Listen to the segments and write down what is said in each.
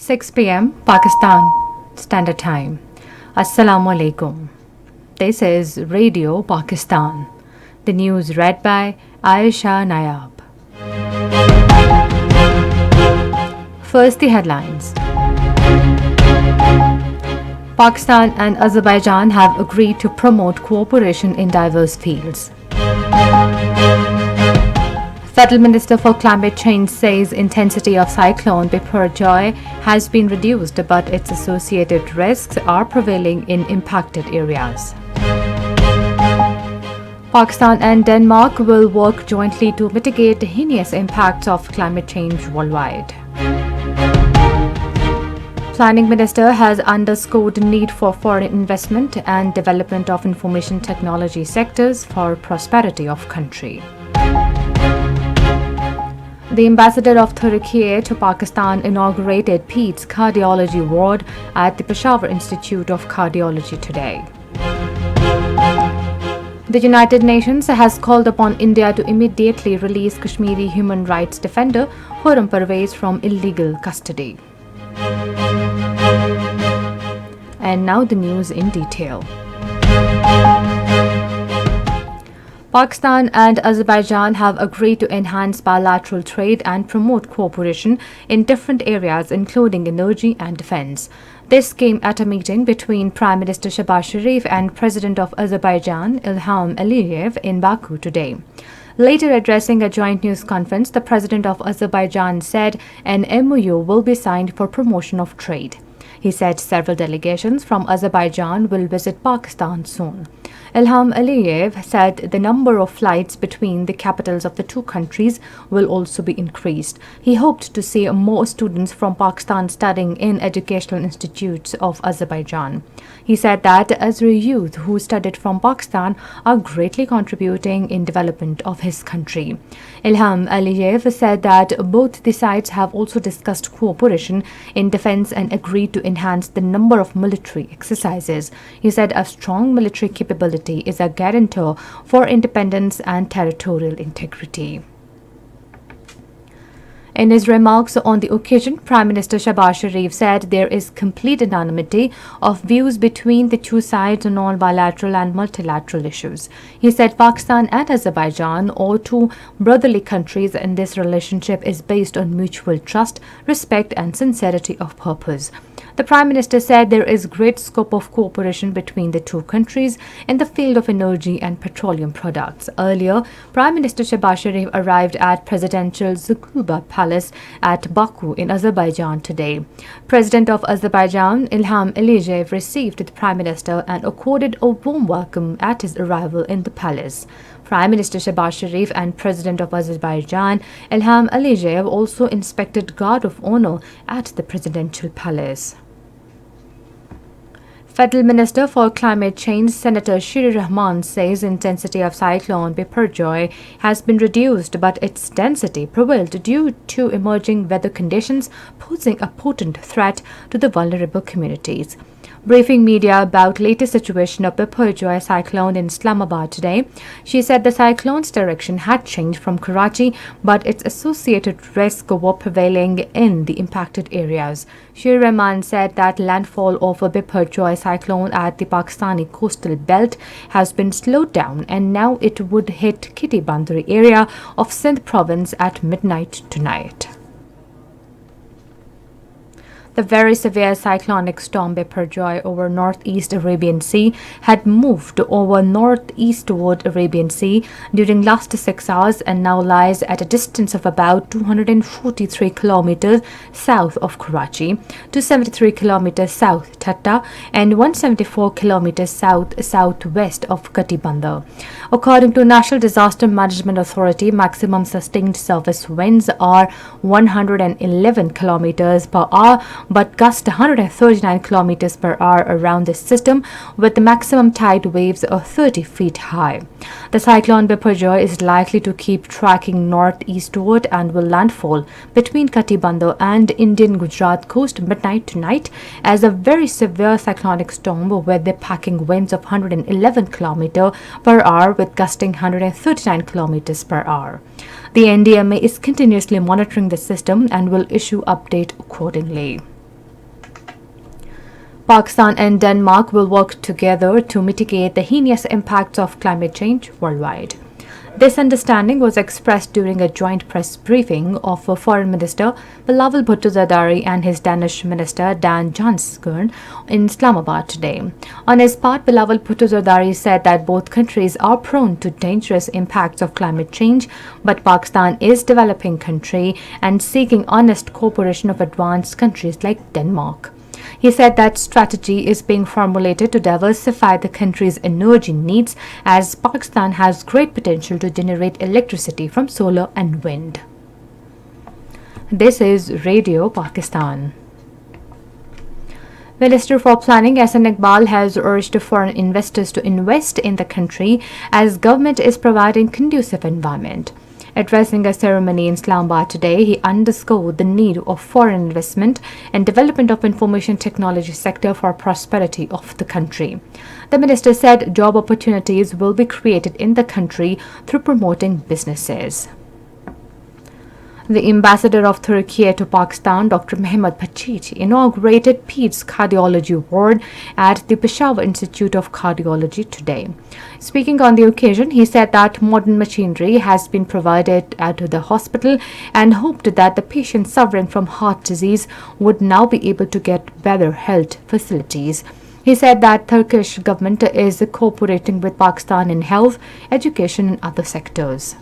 6 p.m. Pakistan Standard Time. Assalamu alaikum. This is Radio Pakistan. The news read by Aisha Nayab. First, the headlines. Pakistan and Azerbaijan have agreed to promote cooperation in diverse fields. Federal Minister for Climate Change says intensity of cyclone Biparjoy has been reduced, but its associated risks are prevailing in impacted areas. Pakistan and Denmark will work jointly to mitigate the heinous impacts of climate change worldwide. Planning Minister has underscored the need for foreign investment and development of information technology sectors for prosperity of country. The ambassador of Turkey to Pakistan inaugurated Pete's cardiology ward at the Peshawar Institute of Cardiology today. The United Nations has called upon India to immediately release Kashmiri human rights defender Khurram Parvez from illegal custody. And now the news in detail. Pakistan and Azerbaijan have agreed to enhance bilateral trade and promote cooperation in different areas, including energy and defense. This came at a meeting between Prime Minister Shehbaz Sharif and President of Azerbaijan Ilham Aliyev in Baku today. Later addressing a joint news conference, the President of Azerbaijan said an MOU will be signed for promotion of trade. He said several delegations from Azerbaijan will visit Pakistan soon. Ilham Aliyev said the number of flights between the capitals of the two countries will also be increased. He hoped to see more students from Pakistan studying in educational institutes of Azerbaijan. He said that Azeri youth who studied from Pakistan are greatly contributing in development of his country. Ilham Aliyev said that both the sides have also discussed cooperation in defense and agreed to enhance the number of military exercises. He said a strong military capability is a guarantor for independence and territorial integrity. In his remarks on the occasion, Prime Minister Shehbaz Sharif said there is complete unanimity of views between the two sides on all bilateral and multilateral issues. He said Pakistan and Azerbaijan are two brotherly countries and this relationship is based on mutual trust, respect and sincerity of purpose. The Prime Minister said there is great scope of cooperation between the two countries in the field of energy and petroleum products. Earlier, Prime Minister Shehbaz Sharif arrived at Presidential Zulkuba Palace at Baku in Azerbaijan today. President of Azerbaijan Ilham Aliyev received the Prime Minister and accorded a warm welcome at his arrival in the palace. Prime Minister Shehbaz Sharif and President of Azerbaijan Ilham Aliyev also inspected Guard of Honor at the Presidential Palace. Federal Minister for Climate Change Senator Shiri Rahman says intensity of cyclone Biparjoy has been reduced, but its density prevailed due to emerging weather conditions posing a potent threat to the vulnerable communities. Briefing media about latest situation of Biparjoy cyclone in Islamabad today, she said the cyclone's direction had changed from Karachi, but its associated risks were prevailing in the impacted areas. Shir Rahman said that landfall of a Biparjoy cyclone at the Pakistani coastal belt has been slowed down and now it would hit Kitty Bandari area of Sindh province at midnight tonight. The very severe cyclonic storm Biparjoy over northeast Arabian Sea had moved over northeastward Arabian Sea during last 6 hours and now lies at a distance of about 243 kilometers south of Karachi, 273 kilometers south Thatta and 174 kilometers southwest of Katibandar. According to National Disaster Management Authority, maximum sustained surface winds are 111 kilometers per hour, but gust 139 kilometers per hour around the system, with the maximum tide waves of 30 feet high. The cyclone Biparjoy is likely to keep tracking northeastward and will landfall between Katibandar and Indian Gujarat coast midnight tonight as a very severe cyclonic storm with the packing winds of 111 kilometers per hour with gusting 139 kilometers per hour. The NDMA is continuously monitoring the system and will issue update accordingly. Pakistan and Denmark will work together to mitigate the heinous impacts of climate change worldwide. This understanding was expressed during a joint press briefing of Foreign Minister Bilawal Bhutto Zardari and his Danish Minister Dan Jonsson in Islamabad today. On his part, Bilawal Bhutto Zardari said that both countries are prone to dangerous impacts of climate change, but Pakistan is a developing country and seeking honest cooperation of advanced countries like Denmark. He said that strategy is being formulated to diversify the country's energy needs as Pakistan has great potential to generate electricity from solar and wind. This is Radio Pakistan. Minister for Planning Ahsan Iqbal has urged foreign investors to invest in the country as government is providing conducive environment. Addressing a ceremony in Islamabad today, he underscored the need of foreign investment and development of information technology sector for prosperity of the country. The minister said job opportunities will be created in the country through promoting businesses. The ambassador of Turkey to Pakistan, Dr. Mehmet Pachic, inaugurated Pete's Cardiology Ward at the Peshawar Institute of Cardiology today. Speaking on the occasion, he said that modern machinery has been provided at the hospital and hoped that the patients suffering from heart disease would now be able to get better health facilities. He said that Turkish government is cooperating with Pakistan in health, education and other sectors.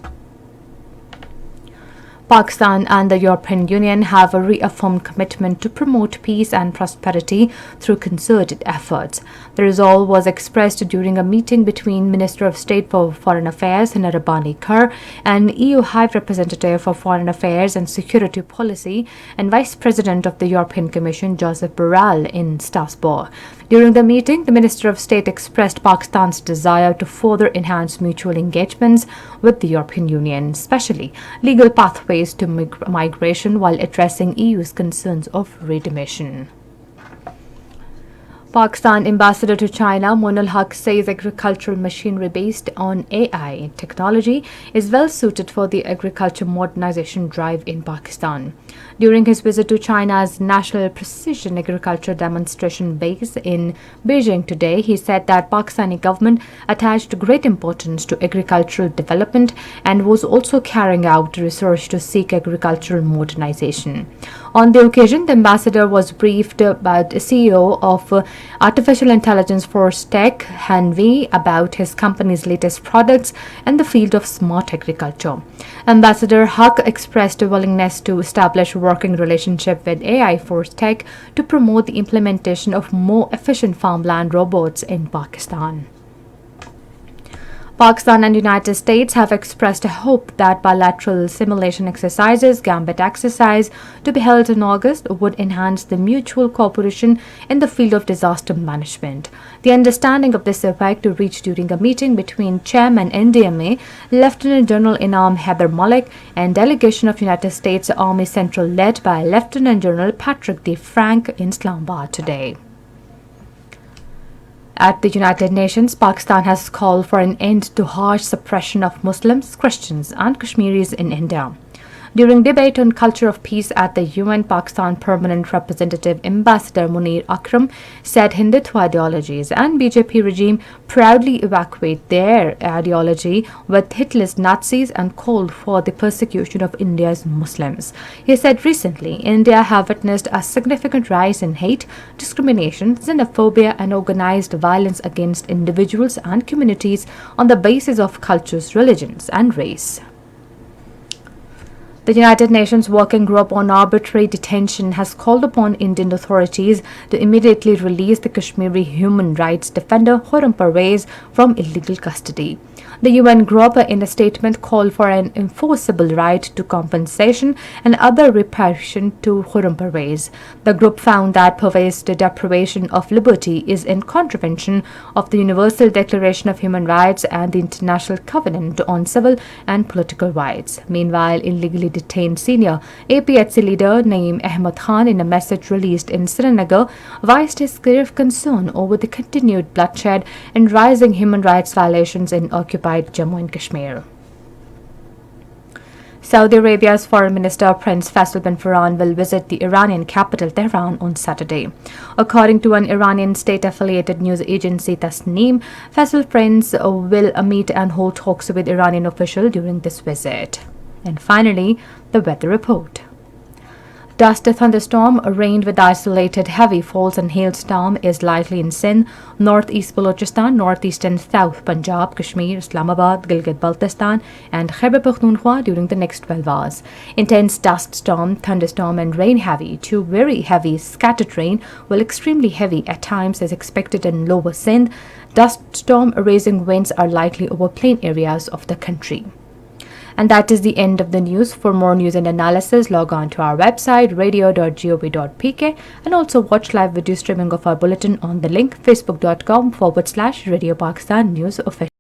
Pakistan and the European Union have a reaffirmed commitment to promote peace and prosperity through concerted efforts. The resolve was expressed during a meeting between Minister of State for Foreign Affairs Narabani Kar and EU High Representative for Foreign Affairs and Security Policy and Vice President of the European Commission Joseph Borrell in Strasbourg. During the meeting, the Minister of State expressed Pakistan's desire to further enhance mutual engagements with the European Union, especially legal pathways to migration while addressing EU's concerns of readmission. Pakistan ambassador to China Monul Haq says agricultural machinery based on AI technology is well suited for the agriculture modernization drive in Pakistan. During his visit to China's National Precision Agriculture Demonstration Base in Beijing today, he said that Pakistani government attached great importance to agricultural development and was also carrying out research to seek agricultural modernization. On the occasion, the ambassador was briefed by the CEO of Artificial Intelligence Force Tech, Han Wei, about his company's latest products in the field of smart agriculture. Ambassador Haq expressed a willingness to establish a working relationship with AI Force Tech to promote the implementation of more efficient farmland robots in Pakistan. Pakistan and United States have expressed a hope that bilateral simulation exercises, Gambit exercise, to be held in August would enhance the mutual cooperation in the field of disaster management. The understanding of this effect reached during a meeting between Chairman NDMA, Lieutenant General Inam Heather Malik, and delegation of United States Army Central led by Lieutenant General Patrick D. Frank in Islamabad today. At the United Nations, Pakistan has called for an end to harsh suppression of Muslims, Christians and Kashmiris in India. During debate on culture of peace at the UN, Pakistan Permanent Representative Ambassador Munir Akram said Hindutva ideologies and BJP regime proudly evacuate their ideology with Hitler's Nazis and called for the persecution of India's Muslims. He said recently, India have witnessed a significant rise in hate, discrimination, xenophobia and organized violence against individuals and communities on the basis of cultures, religions and race. The United Nations Working Group on Arbitrary Detention has called upon Indian authorities to immediately release the Kashmiri human rights defender Khurram Parvez from illegal custody. The UN group in a statement called for an enforceable right to compensation and other reparation to Khurram Parvez. The group found that Parvez's deprivation of liberty is in contravention of the Universal Declaration of Human Rights and the International Covenant on Civil and Political Rights. Meanwhile, illegally detained senior APHC leader Naeem Ahmed Khan, in a message released in Srinagar, voiced his grave concern over the continued bloodshed and rising human rights violations in occupied Jammu and Kashmir. Saudi Arabia's Foreign Minister Prince Faisal bin Farhan will visit the Iranian capital Tehran on Saturday. According to an Iranian state-affiliated news agency Tasneem, Faisal Prince will meet and hold talks with Iranian officials during this visit. And finally, the weather report. Dust thunderstorm, rain with isolated heavy falls and hailstorm is likely in Sindh, northeast Balochistan, northeast and south Punjab, Kashmir, Islamabad, Gilgit-Baltistan and Khyber Pakhtunkhwa during the next 12 hours. Intense dust storm, thunderstorm and rain heavy to very heavy scattered rain, while extremely heavy at times is expected in lower Sindh. Dust storm raising winds are likely over plain areas of the country. And that is the end of the news. For more news and analysis, log on to our website radio.gov.pk and also watch live video streaming of our bulletin on the link facebook.com/Radio Pakistan News Official.